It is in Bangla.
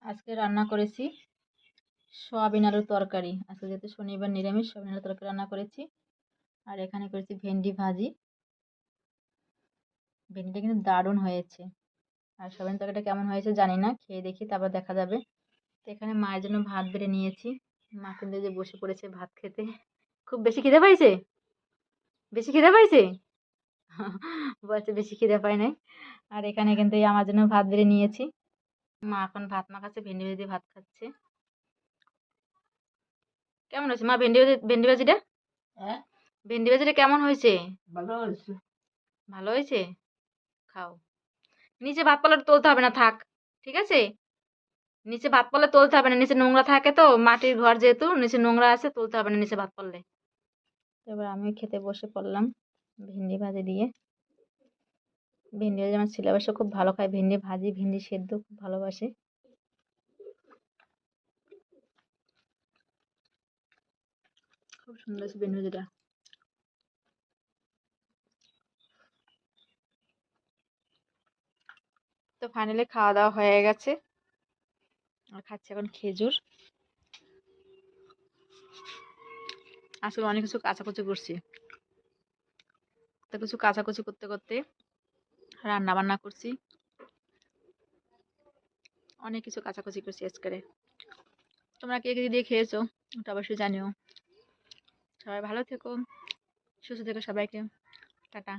আজকে রান্না করেছি সয়াবিন আলুর তরকারি। আজকে যেহেতু শনিবার নিরামিষ, সয়াবিন আলুর তরকারি রান্না করেছি। আর এখানে করেছি ভেন্ডি ভাজি। ভেন্ডিটা কিন্তু দারুণ হয়েছে। আর সয়াবিন তরকারিটা কেমন হয়েছে জানি না, খেয়ে দেখি তারপর দেখা যাবে। তো এখানে মায়ের জন্য ভাত বেড়ে নিয়েছি। মা কিন্তু যে বসে পড়েছে ভাত খেতে। খুব বেশি খিদে পাইছে, বেশি খিদে পাইছে। বলছে বেশি খিদে পাই নাই। আর এখানে কিন্তু এই আমার জন্য ভাত বেড়ে নিয়েছি। মা এখন ভাত মাখাচ্ছে, ভেন্ডি ভাজি দিয়ে ভাত খাচ্ছে। কেমন হয়েছে মা ভেন্ডি ভাজিটা? হ্যাঁ, ভেন্ডি ভাজিটা কেমন হয়েছে? ভালো হয়েছে। ভালো হয়েছে? খাও। নিচে ভাত পাল্লা তুলতে হবে না, থাক। ঠিক আছে, নিচে ভাত পাল্লা তুলতে হবে না, নিচে নোংরা থাকে তো, মাটির ঘর যেহেতু নিচে নোংরা আছে, তুলতে হবে না নিচে ভাত পারলে। এবার আমি খেতে বসে পড়লাম ভেন্ডি ভাজি দিয়ে। ভেন্ডি ভাজি আমার ছেলেবাসা খুব ভালো খায়, ভেন্ডি ভাজি ভেন্ডি সেদ্ধ খুব ভালোবাসে। খুব সুন্দর হয়েছে ভেন্ডি ভাজিটা। তো ফাইনালি খাওয়া দাওয়া হয়ে গেছে। আর খাচ্ছি এখন খেজুর। আসলে অনেক কিছু কাচাকুচি করছি, তো কিছু কাচাকুচি করতে করতে রান্না বান্না করছি। অনেক কিছু কাচাকুচি করছি আজকে। তোমরা কে কে দিয়ে খেয়েছো ওটা অবশ্যই জানিও। সবাই ভালো থেকো, সুস্থ থেকো সবাইকে। টাটা।